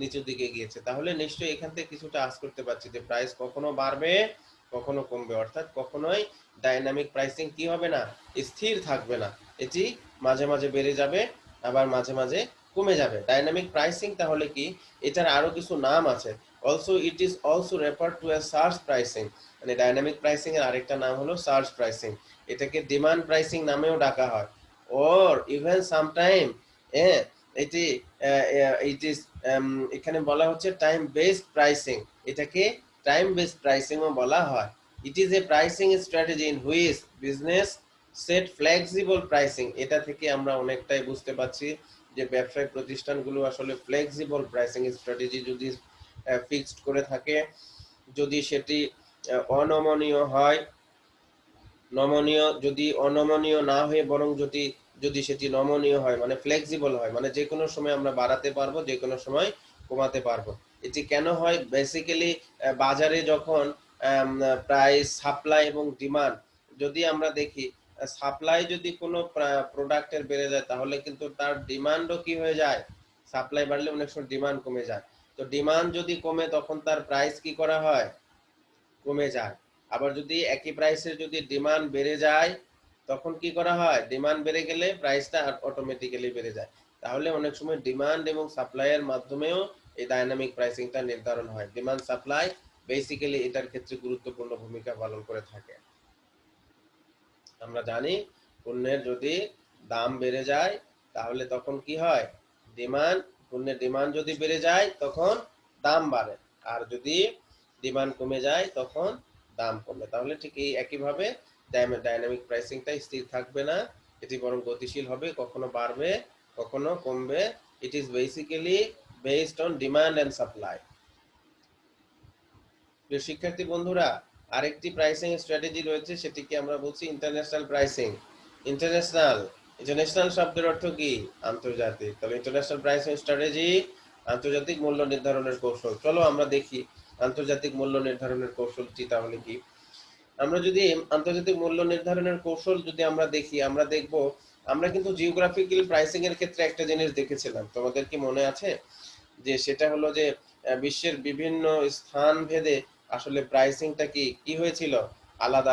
নিচের দিকে গিয়েছে। তাহলে নিশ্চয়ই এখান থেকে কিছুটা আশা করতে পারছি যে প্রাইস কখনো বাড়বে কখনো কমবে, অর্থাৎ কখনোই ডাইনামিক প্রাইসিং কি হবে না, স্থির থাকবে না। এটি মাঝে মাঝে বেড়ে যাবে, আবার মাঝে মাঝে কমে যাবে। ডাইনামিক প্রাইসিং তাহলে কি? এটার আরো কিছু নাম আছে। Also it is also refer to A search pricing, মানে ডাইনামিক প্রাইসিং এর আরেকটা নাম হলো সার্চ প্রাইসিং। এটাকে ডিমান্ড প্রাইসিং নামেও ডাকা হয়। ওর ইভেন সামটাইম এটি ইট ইজ এখানে বলা হচ্ছে টাইম বেসড প্রাইসিং। এটাকে টাইম বেসড প্রাইসিংও বলা হয়। It is a pricing strategy in which business set flexible pricing. এটা থেকে আমরা অনেকটাই বুঝতে পারছি যে ব্যবসায়িক প্রতিষ্ঠানগুলো আসলে ফ্লেক্সিবল প্রাইসিং স্ট্র্যাটেজি যদি ফিক্সড করে থাকে, যদি সেটি অনমনীয় হয়, নমনীয় যদি অনমনীয় না হয়ে বরং যদি যদি সেটি নমনীয় হয়, মানে ফ্লেক্সিবল হয়, মানে যে কোনো সময় আমরা বাড়াতে পারবো, যে কোনো সময় কমাতে পারবো। এটি কেন হয়? বেসিক্যালি বাজারে যখন প্রাইস, সাপ্লাই এবং ডিমান্ড, যদি আমরা দেখি সাপ্লাই যদি কোনো প্রোডাক্টের বেড়ে যায় তাহলে কিন্তু তার ডিমান্ডও কি হয়ে যায়, সাপ্লাই বাড়লে অনেক সময় ডিমান্ড কমে যায়। তো ডিমান্ড যদি কমে তখন তার প্রাইস কি করা হয়, কমে যায়। আবার যদি একই প্রাইসের যদি ডিমান্ড বেড়ে যায় তখন কি করা হয়, ডিমান্ড বেড়ে গেলে প্রাইসটা অটোমেটিক্যালি বেড়ে যায়। তাহলে অনেক সময় ডিমান্ড এবং সাপ্লাইয়ের মাধ্যমেও এই ডাইনামিক প্রাইসিংটা নির্ধারণ হয়। ডিমান্ড সাপ্লাই বেসিক্যালি এটার ক্ষেত্রে গুরুত্বপূর্ণ ভূমিকা পালন করে থাকে। আমরা জানি পণ্যের যদি দাম বেড়ে যায় তাহলে তখন কি হয়, ডিমান্ড, পণ্যের ডিমান্ড যদি বেড়ে যায় তখন দাম বাড়ে, আর যদি ডিমান্ড কমে যায় তখন দাম কমে। তাহলে ঠিক এই একইভাবে ডাইনামিক প্রাইসিংটা স্থির থাকবে না, এটি বরং গতিশীল হবে, কখনো বাড়বে কখনো কমবে। It is basically based on demand and supply. প্রিয় শিক্ষার্থী বন্ধুরা, আরেকটি প্রাইসিং স্ট্র্যাটেজি রয়েছে, সেটিকে আমরা বলছি ইন্টারন্যাশনাল প্রাইসিং। ইন্টারন্যাশনাল, ইন্টারন্যাশনাল শব্দের অর্থ কি? আন্তর্জাতিক। তবে ইন্টারন্যাশনাল প্রাইসিং স্ট্র্যাটেজি আন্তর্জাতিক মূল্য নির্ধারণের কৌশল। চলো আমরা দেখি আন্তর্জাতিক মূল্য নির্ধারণের কৌশলটি তাহলে কি। আমরা যদি আন্তর্জাতিক মূল্য নির্ধারণের কৌশল যদি আমরা দেখি, আমরা দেখব আমরা কিন্তু জিওগ্রাফিক্যাল প্রাইসিং এর ক্ষেত্রে একটা জিনিস দেখেছিলাম, তোমাদের কি মনে আছে? যে সেটা হলো যে বিশ্বের বিভিন্ন স্থান ভেদে আসলে প্রাইসিংটা কি কি হয়েছিল, আলাদা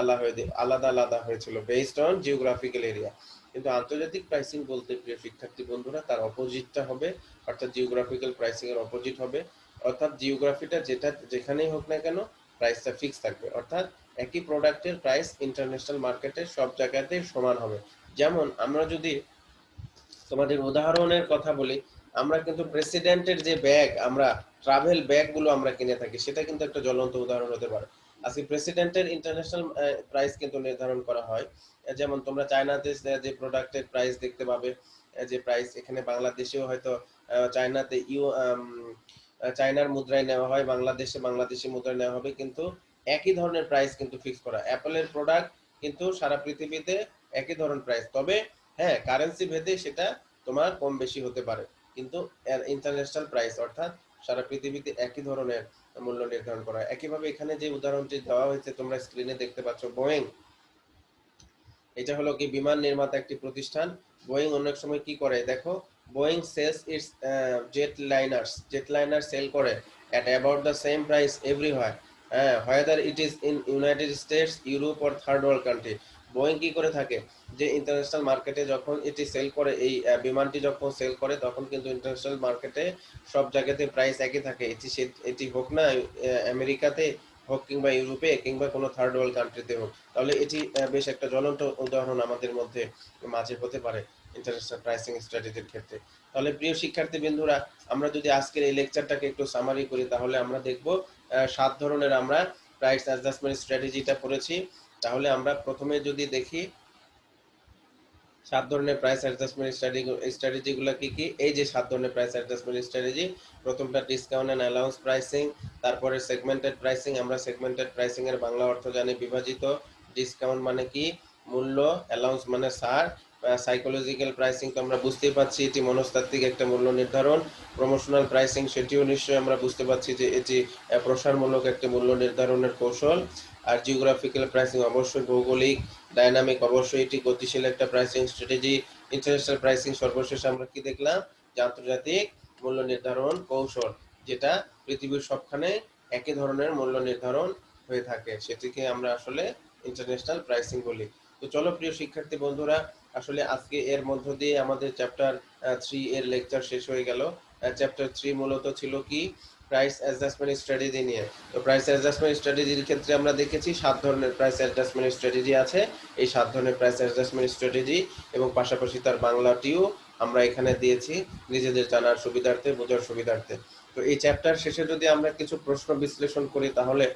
আলাদা আলাদা হয়েছিল বেসড অন জিওগ্রাফিক্যাল এরিয়া। কিন্তু আন্তর্জাতিক প্রাইসিং বলতে প্রিয় শিক্ষার্থী বন্ধুরা তার অপোজিটটা হবে, অর্থাৎ জিওগ্রাফিক্যাল প্রাইসিং এর অপোজিট হবে। অর্থাৎ জিওগ্রাফিটা যেটা যেখানেই হোক না কেন প্রাইসটা ফিক্স থাকবে, অর্থাৎ একই প্রোডাক্টের প্রাইস ইন্টারন্যাশনাল মার্কেটে সব জায়গাতেই সমান হবে। যেমন আমরা যদি তোমাদের উদাহরণের কথা বলি, আমরা কিন্তু প্রেসিডেন্টের যে ব্যাগ, আমরা ট্রাভেল ব্যাগগুলো আমরা কিনে থাকি, সেটা কিন্তু একটা জ্বলন্ত উদাহরণ হতে পারে। আজকে প্রেসিডেন্টের ইন্টারন্যাশনাল প্রাইস কিন্তু নির্ধারণ করা হয়। যেমন তোমরা চায়নাতে যে প্রোডাক্টের প্রাইস দেখতে পাবে, যে প্রাইস এখানে বাংলাদেশেও হয়তো চায়নাতে চায়নার মুদ্রায় নেওয়া হয়, বাংলাদেশে বাংলাদেশি মুদ্রায় নেওয়া হবে, কিন্তু একই ধরনের প্রাইস কিন্তু ফিক্স করা। অ্যাপলের প্রোডাক্ট কিন্তু সারা পৃথিবীতে একই ধরনের প্রাইস, তবে হ্যাঁ কারেন্সি ভেদে সেটা তোমার কম বেশি হতে পারে, কিন্তু ইন্টারন্যাশনাল প্রাইস অর্থাৎ সারা পৃথিবীতে একই ধরনের মূল্য নির্ধারণ করা হয়। একইভাবে এখানে যে উদাহরণটি দেওয়া হয়েছে তোমরা স্ক্রিনে দেখতে পাচ্ছ, বোয়িং, এটা হলো কি বিমান নির্মাতা একটি প্রতিষ্ঠান। বোয়িং অনেক সময় কি করে দেখো, Boeing sales its jetliner sell করে at about the same price everywhere, হ্যাঁ, whether it is in United States, Europe or third world country. Boeing কি করে থাকে, যে ইন্টারন্যাশনাল মার্কেটে যখন এটি সেল করে, এই বিমানটি যখন সেল করে তখন কিন্তু ইন্টারন্যাশনাল মার্কেটে সব জায়গাতে প্রাইস একই থাকে, এটি হোক না আমেরিকাতে হোক কিংবা ইউরোপে কিংবা কোনো থার্ড ওয়ার্ল্ড কান্ট্রিতে হোক। তাহলে এটি বেশ একটা জ্বলন্ত উদাহরণ আমাদের মধ্যে মাঝে হতে পারে ইন্টারন্যাশনাল প্রাইসিং স্ট্র্যাটেজির ক্ষেত্রে। তাহলে প্রিয় শিক্ষার্থী বন্ধুরা, আমরা যদি আজকের এই লেকচারটাকে একটু সামারি করি, তাহলে আমরা দেখব 7 ধরনের আমরা প্রাইস অ্যাডজাস্টমেন্ট স্ট্র্যাটেজিটা পড়েছি। তাহলে আমরা প্রথমে যদি দেখি 7 ধরনের প্রাইস অ্যাডজাস্টমেন্ট স্ট্র্যাটেজিগুলো কি কি। এই যে 7 ধরনের প্রাইস অ্যাডজাস্টমেন্ট স্ট্র্যাটেজি, প্রথমটা ডিসকাউন্ট এন্ড অ্যালাউন্স প্রাইসিং, তারপরে সেগমেন্টেড প্রাইসিং। আমরা সেগমেন্টেড প্রাইসিং এর বাংলা অর্থ জানি বিভাজিত। ডিসকাউন্ট মানে কি, মূল্য, অ্যালাউন্স মানে ছাড়। সাইকোলজিক্যাল প্রাইসিং তো আমরা বুঝতেই পারছি এটি মনস্তাত্ত্বিক একটা মূল্য নির্ধারণ। প্রমোশনাল প্রাইসিং সেটিও নিশ্চয়ই আমরা বুঝতে পারছি যে এটি প্রসারমূলক একটি মূল্য নির্ধারণের কৌশল। আর জিওগ্রাফিক্যাল প্রাইসিং অবশ্যই ভৌগোলিক। ডাইনামিক অবশ্যই এটি গতিশীল একটা প্রাইসিং স্ট্র্যাটেজি। ইন্টারন্যাশনাল প্রাইসিং সর্বশেষে আমরা কি দেখলাম, যে আন্তর্জাতিক মূল্য নির্ধারণ কৌশল, যেটা পৃথিবীর সবখানে একই ধরনের মূল্য নির্ধারণ হয়ে থাকে, সেটিকে আমরা আসলে ইন্টারন্যাশনাল প্রাইসিং বলি। তো চলো প্রিয় শিক্ষার্থী বন্ধুরা, আসলে আজকে এর মধ্য দিয়ে আমাদের চ্যাপ্টার 3 এর লেকচার শেষ হয়ে গেল। চ্যাপ্টার 3 মূলত ছিল কি, প্রাইস অ্যাডজাস্টমেন্ট স্ট্র্যাটেজি নিয়ে। তো প্রাইস অ্যাডজাস্টমেন্ট স্ট্র্যাটেজির ক্ষেত্রে আমরা দেখেছি 7 ধরনের প্রাইস অ্যাডজাস্টমেন্ট স্ট্র্যাটেজি আছে। এই 7 ধরনের প্রাইস অ্যাডজাস্টমেন্ট স্ট্র্যাটেজি এবং পাশাপাশি তার বাংলাটিও আমরা এখানে দিয়েছি নিজেদের জানার সুবিধার্থে, বোঝার সুবিধার্থে। তো এই চ্যাপ্টার শেষে যদি আমরা কিছু প্রশ্ন বিশ্লেষণ করি, তাহলে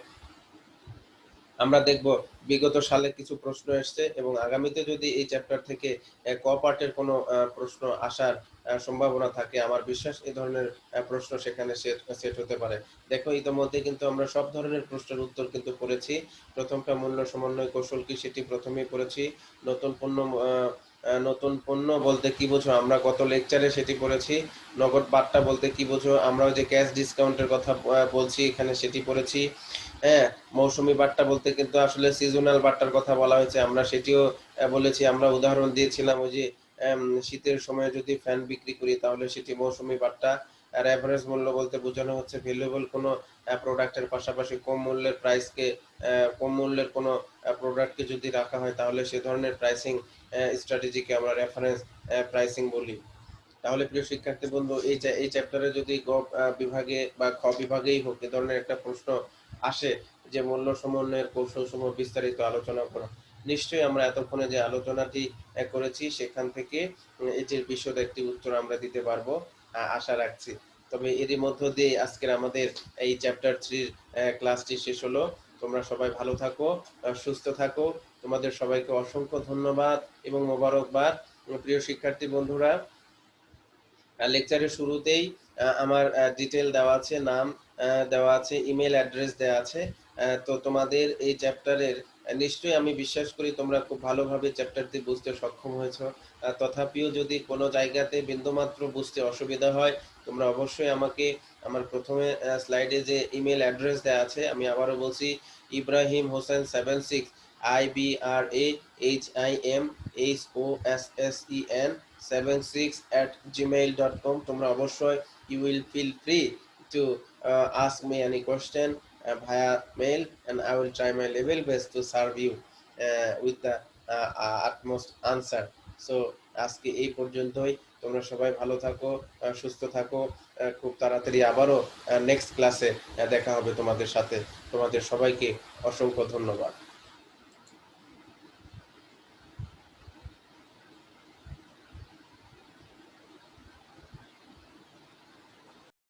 আমরা দেখব বিগত সালে কিছু প্রশ্ন এসছে এবং আগামীতে যদি এই চ্যাপ্টার থেকে ক পার্টের কোনো প্রশ্ন আসার সম্ভাবনা থাকে, আমার বিশ্বাস এই ধরনের প্রশ্ন সেখানে সেট হতে পারে। দেখো ইতিমধ্যে কিন্তু আমরা সব ধরনের প্রশ্নের উত্তর কিন্তু পড়েছি। প্রথমটা মূল্য সমন্বয় কৌশল কি, সেটি প্রথমেই পড়েছি। নতুন পণ্য নতুন পণ্য বলতে কি বোঝো, আমরা গত লেকচারে সেটি পড়েছি। নগদ বার্তা বলতে কি বোঝো, আমরা যে ক্যাশ ডিসকাউন্টের কথা বলছি এখানে সেটি পড়েছি। হ্যাঁ, মৌসুমি বাট্টা বলতে কিন্তু আসলে সিজনাল বাট্টার কথা বলা হয়েছে, আমরা সেটিও বলেছি। আমরা উদাহরণ দিয়েছিলাম ওই যে শীতের সময় যদি ফ্যান বিক্রি করি তাহলে সেটি মৌসুমি বাট্টা। আর অ্যাভারেজ মূল্য বলতে বোঝানো হচ্ছে ভ্যালুয়েবল কোনো প্রোডাক্টের পাশাপাশি কম মূল্যের কোনো প্রোডাক্টকে যদি রাখা হয় তাহলে সে ধরনের প্রাইসিং স্ট্র্যাটেজিকে আমরা রেফারেন্স প্রাইসিং বলি। তাহলে প্রিয় শিক্ষার্থী বন্ধু, এই চ্যাপ্টারে যদি বিভাগে বা খ বিভাগেই হোক এ ধরনের একটা প্রশ্ন আসে যে মূল্য সমন্বয়ের কৌশল সমূহ বিস্তারিত আলোচনা করা, নিশ্চয়ই আমরা এতক্ষণে যে আলোচনাটি করেছি সেখান থেকে এটির বিশদ একটি উত্তর আমরা দিতে পারবো আশা রাখছি। তবে এরই মধ্য দিয়ে আজকের আমাদের এই চ্যাপ্টার 3 ক্লাসটি শেষ হলো। তোমরা সবাই ভালো থাকো, সুস্থ থাকো। তোমাদের সবাইকে অসংখ্য ধন্যবাদ এবং মোবারকবাদ। প্রিয় শিক্ষার্থী বন্ধুরা, লেকচারের শুরুতেই আমার ডিটেল দেওয়া আছে, নাম দেওয়া আছে, ইমেল অ্যাড্রেস দেওয়া আছে। তো তোমাদের এই চ্যাপ্টারের নিশ্চয়ই আমি বিশ্বাস করি তোমরা খুব ভালোভাবে চ্যাপ্টারটি বুঝতে সক্ষম হয়েছো। তথাপিও যদি কোনো জায়গাতে বিন্দুমাত্র বুঝতে অসুবিধা হয়, তোমরা অবশ্যই আমাকে আমার প্রথমে স্লাইডে যে ইমেল অ্যাড্রেস দেওয়া আছে, আমি আবারও বলছি, ইব্রাহিম হোসেন 76 IBRAHIMHOSSEN 76@gmail.com। তোমরা অবশ্যই you will feel free to ask me any question via mail, and I will try my level best to serve you with the utmost answer. So আজকে এই পর্যন্তই। তোমরা সবাই ভালো থাকো, সুস্থ থাকো। খুব তাড়াতাড়ি আবারও নেক্সট ক্লাসে দেখা হবে তোমাদের সাথে। তোমাদের সবাইকে অসংখ্য ধন্যবাদ।